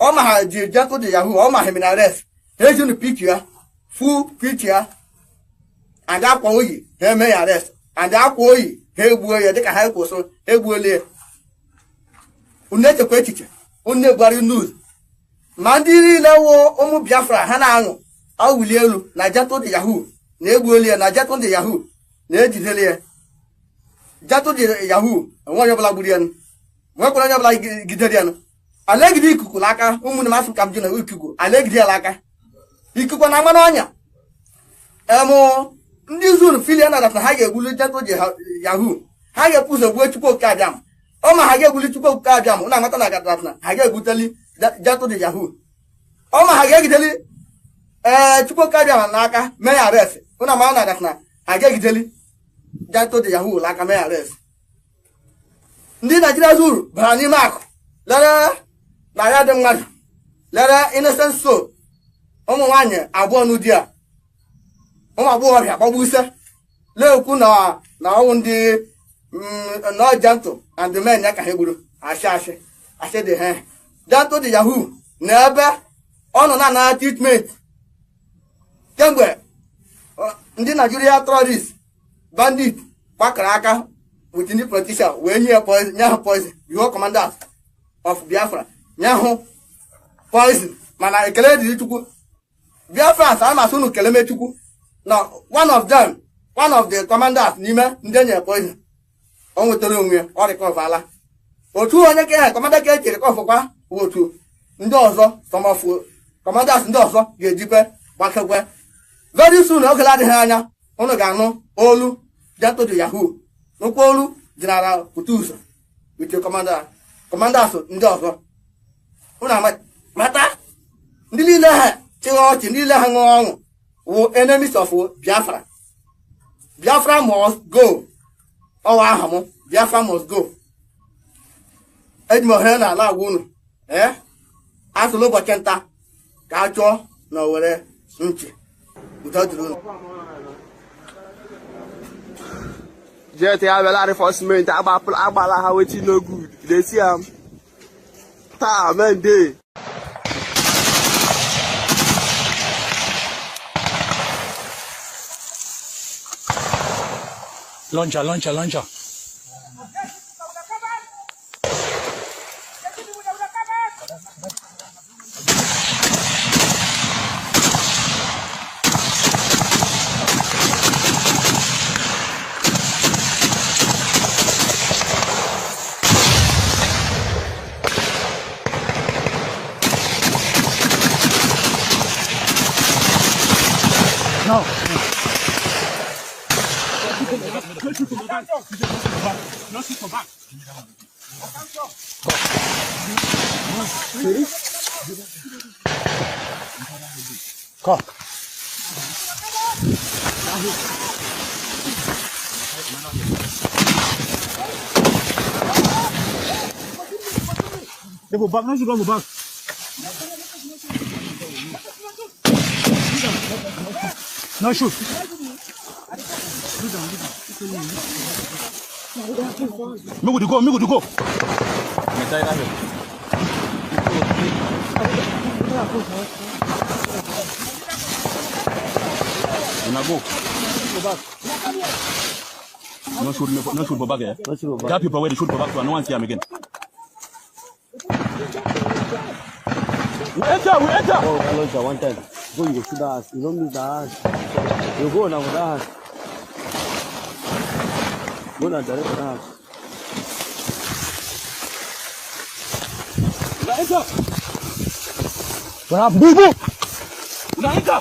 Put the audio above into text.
Oma ha jato de Yahoo, Oma him in arrest. Here's in the picture, full picture, and that boy, he may arrest, and that boy, he will take a help also, he will live. Unete kwetiche, unebari news. Mandiri lewo omu Biafra hana awulielu na jato de Yahoo, na egbuolie na jato de Yahoo, na ejidele jato de Yahoo, nwanyo bla gburian. Nwa kwara nya bla giderian. Alegidi ikuku laka, umu na masu kamju na ikuku, alegidi laka. Ikuku na ngwana onya. Ndị zuru filia na dat na ha ga-egbulu jato de Yahoo. Ha ga-epuso gbuo Chukwu Okadiam. Oma ha ga-egbuli Chukwu Okadiam, una amata na dat na ha ga-egbuteli jato de Yahoo. Oma ha ga-egideli Chukwu Okadiam n'aka mee arrest. Una amata na dat na ha ga-egideli jato de Yahoo n'aka mee arrest. Ndị Nigeria zuru bara n'ime akụ. Lere na ya dị mmadụ. Lere innocent soul. Ụmụ nwaanyị abụọ n'ụdị a. Ụmụ abụọ ọbịa gbagbuse. Lee okwu na ọnwụ ndị no gentle and the men ya ka ha gburu asị dị ha. Jato de Yahoo na ebe ọ nọ na treatment kemgbe ndị Nigeria terrorists bandit gbakọrọ aka with ndị politician wee nye ha poison before commanders of Biafra nye hụ poison mana ekele dịrị Chukwu. Biafrans a masị unu keleme Chukwu na one of the commanders n'ime ndị enye poison o nwetara onwe ọ rịkọvala. Otu onye ka ha kọmanda ka echere kọfụkwa otu ndị ọzọ sọmọfụ commanders ndị ọzọ ga-ejikwe gbakekwe. Very soon oge adịghị anya unu ga-anụ olu Jato de Yahoo n'okwu olu General Kutuso with the commanders ndị ọzọ. Unu mata ndị niile ha chịrị ọchị, ndị niile ha ṅụọ ọṅụ wụ enemies of Biafra. Biafra must go. Ọwa aha m Biafra must go. Eji m ohere na ala agwa unu asụlụ ụbọchị nta ka a chụọ na Owerri nchi udo dịrị unu. Jet ya bịala reinforcement agbala ha wetin no good. Dey see am taa men dey. Launcher. No. Go. They go back. No, you don't go back. No shoot. Me go. Go back. No shoot for back here. That people where they shoot for back, so no one see him again. We enter. Oh, I launch one time. Go, you go shoot the ass. You don't miss the ass. You go now with the ass. Go now direct with the ass. Enter. What happened? Move. Enter.